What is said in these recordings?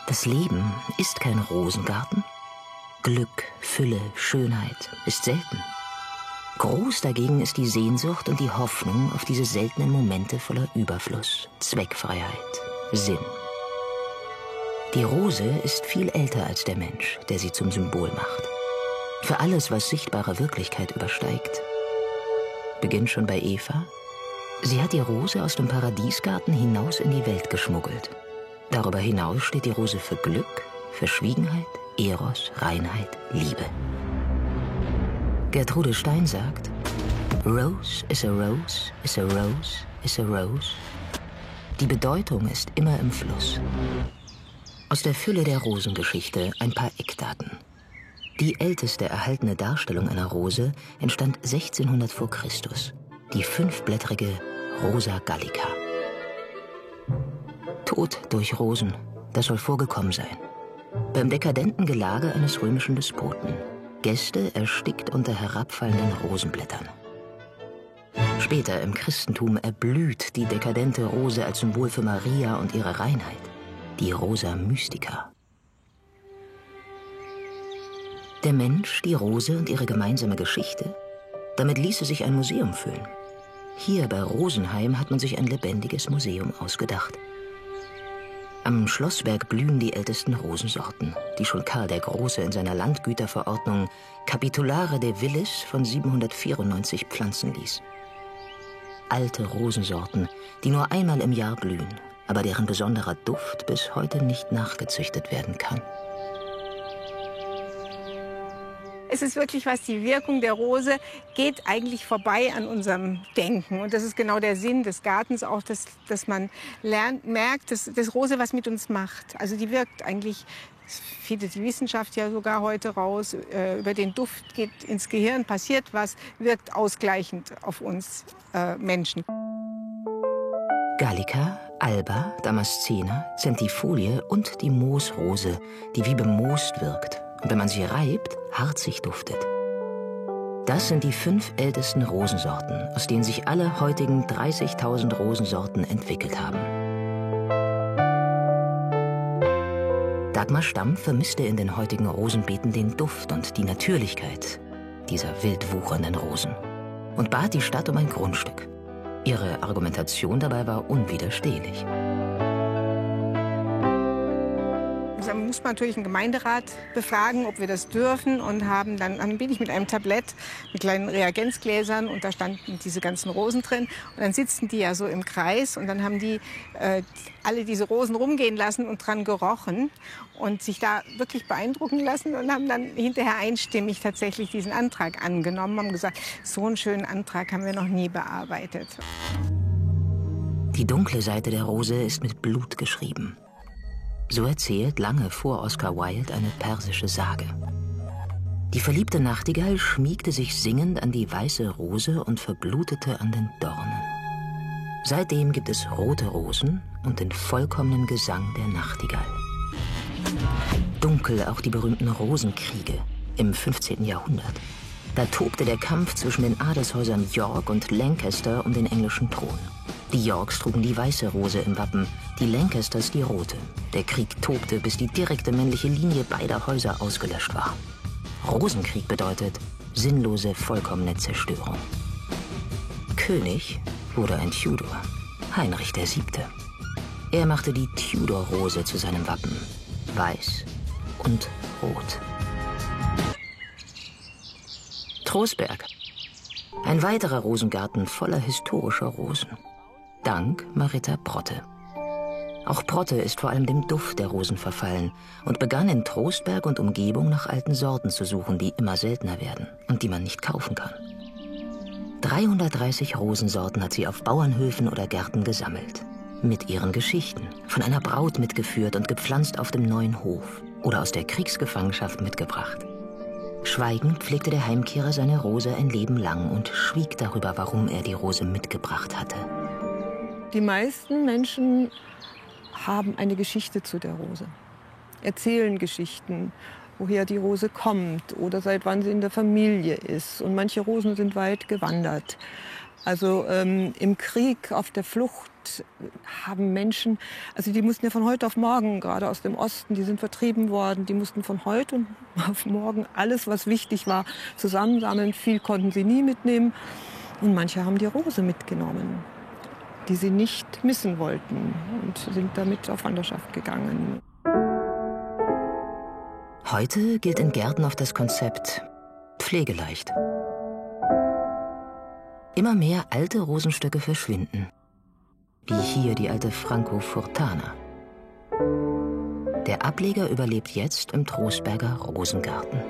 Das Leben ist kein Rosengarten. Glück, Fülle, Schönheit ist selten. Groß dagegen ist die Sehnsucht und die Hoffnung auf diese seltenen Momente voller Überfluss, Zweckfreiheit, Sinn. Die Rose ist viel älter als der Mensch, der sie zum Symbol macht. Für alles, was sichtbare Wirklichkeit übersteigt. Beginnt schon bei Eva. Sie hat die Rose aus dem Paradiesgarten hinaus in die Welt geschmuggelt. Darüber hinaus steht die Rose für Glück, Verschwiegenheit, Eros, Reinheit, Liebe. Gertrude Stein sagt, Rose is a rose, is a rose, is a rose. Die Bedeutung ist immer im Fluss. Aus der Fülle der Rosengeschichte ein paar Eckdaten. Die älteste erhaltene Darstellung einer Rose entstand 1600 vor Christus. Die 5-blättrige Rosa gallica. Tod durch Rosen, das soll vorgekommen sein. Beim dekadenten Gelage eines römischen Despoten. Gäste erstickt unter herabfallenden Rosenblättern. Später im Christentum erblüht die dekadente Rose als Symbol für Maria und ihre Reinheit. Die Rosa Mystica. Der Mensch, die Rose und ihre gemeinsame Geschichte, damit ließe sich ein Museum füllen. Hier bei Rosenheim hat man sich ein lebendiges Museum ausgedacht. Am Schlossberg blühen die ältesten Rosensorten, die schon Karl der Große in seiner Landgüterverordnung Capitulare de Villis von 794 pflanzen ließ. Alte Rosensorten, die nur einmal im Jahr blühen, aber deren besonderer Duft bis heute nicht nachgezüchtet werden kann. Es ist wirklich was, die Wirkung der Rose geht eigentlich vorbei an unserem Denken. Und das ist genau der Sinn des Gartens auch, dass man merkt, dass Rose was mit uns macht. Also die wirkt eigentlich, das findet die Wissenschaft ja sogar heute raus, über den Duft geht ins Gehirn, passiert was, wirkt ausgleichend auf uns Menschen. Gallica, Alba, Damascena, Centifolie und die Moosrose, die wie bemoost wirkt und wenn man sie reibt, harzig duftet. Das sind die 5 ältesten Rosensorten, aus denen sich alle heutigen 30.000 Rosensorten entwickelt haben. Dagmar Stamm vermisste in den heutigen Rosenbeeten den Duft und die Natürlichkeit dieser wild wuchernden Rosen und bat die Stadt um ein Grundstück. Ihre Argumentation dabei war unwiderstehlich. Da muss man natürlich einen Gemeinderat befragen, ob wir das dürfen. Und dann bin ich mit einem Tablett mit kleinen Reagenzgläsern und da standen diese ganzen Rosen drin. Und dann sitzen die ja so im Kreis und dann haben die alle diese Rosen rumgehen lassen und dran gerochen und sich da wirklich beeindrucken lassen und haben dann hinterher einstimmig tatsächlich diesen Antrag angenommen, haben gesagt, so einen schönen Antrag haben wir noch nie bearbeitet. Die dunkle Seite der Rose ist mit Blut geschrieben. So erzählt lange vor Oscar Wilde eine persische Sage. Die verliebte Nachtigall schmiegte sich singend an die weiße Rose und verblutete an den Dornen. Seitdem gibt es rote Rosen und den vollkommenen Gesang der Nachtigall. Dunkel auch die berühmten Rosenkriege im 15. Jahrhundert. Da tobte der Kampf zwischen den Adelshäusern York und Lancaster um den englischen Thron. Die Yorks trugen die weiße Rose im Wappen, die Lancasters die rote. Der Krieg tobte, bis die direkte männliche Linie beider Häuser ausgelöscht war. Rosenkrieg bedeutet sinnlose, vollkommene Zerstörung. König wurde ein Tudor, Heinrich VII. Er machte die Tudor-Rose zu seinem Wappen, weiß und rot. Trostberg, ein weiterer Rosengarten voller historischer Rosen. Dank Maritta Protte. Auch Protte ist vor allem dem Duft der Rosen verfallen und begann in Trostberg und Umgebung nach alten Sorten zu suchen, die immer seltener werden und die man nicht kaufen kann. 330 Rosensorten hat sie auf Bauernhöfen oder Gärten gesammelt. Mit ihren Geschichten, von einer Braut mitgeführt und gepflanzt auf dem neuen Hof oder aus der Kriegsgefangenschaft mitgebracht. Schweigend pflegte der Heimkehrer seine Rose ein Leben lang und schwieg darüber, warum er die Rose mitgebracht hatte. Die meisten Menschen haben eine Geschichte zu der Rose, erzählen Geschichten, woher die Rose kommt oder seit wann sie in der Familie ist. Und manche Rosen sind weit gewandert. Also im Krieg, auf der Flucht, Zeit haben Menschen, also die mussten ja von heute auf morgen, gerade aus dem Osten, die sind vertrieben worden, die mussten von heute auf morgen alles, was wichtig war, zusammensammeln. Viel konnten sie nie mitnehmen. Und manche haben die Rose mitgenommen, die sie nicht missen wollten, und sind damit auf Wanderschaft gegangen. Heute gilt in Gärtnern das Konzept pflegeleicht. Immer mehr alte Rosenstöcke verschwinden, wie hier die alte Francofurtaner. Der Ableger überlebt jetzt im Trostberger Rosengarten.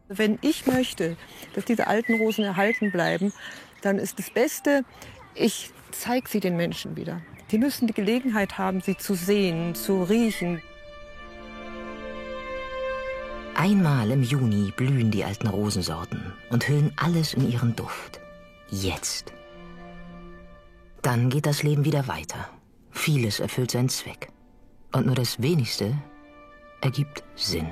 Wenn ich möchte, dass diese alten Rosen erhalten bleiben, dann ist das Beste, ich zeige sie den Menschen wieder. Die müssen die Gelegenheit haben, sie zu sehen, zu riechen. Einmal im Juni blühen die alten Rosensorten und hüllen alles in ihren Duft. Jetzt. Dann geht das Leben wieder weiter. Vieles erfüllt seinen Zweck. Und nur das Wenigste ergibt Sinn.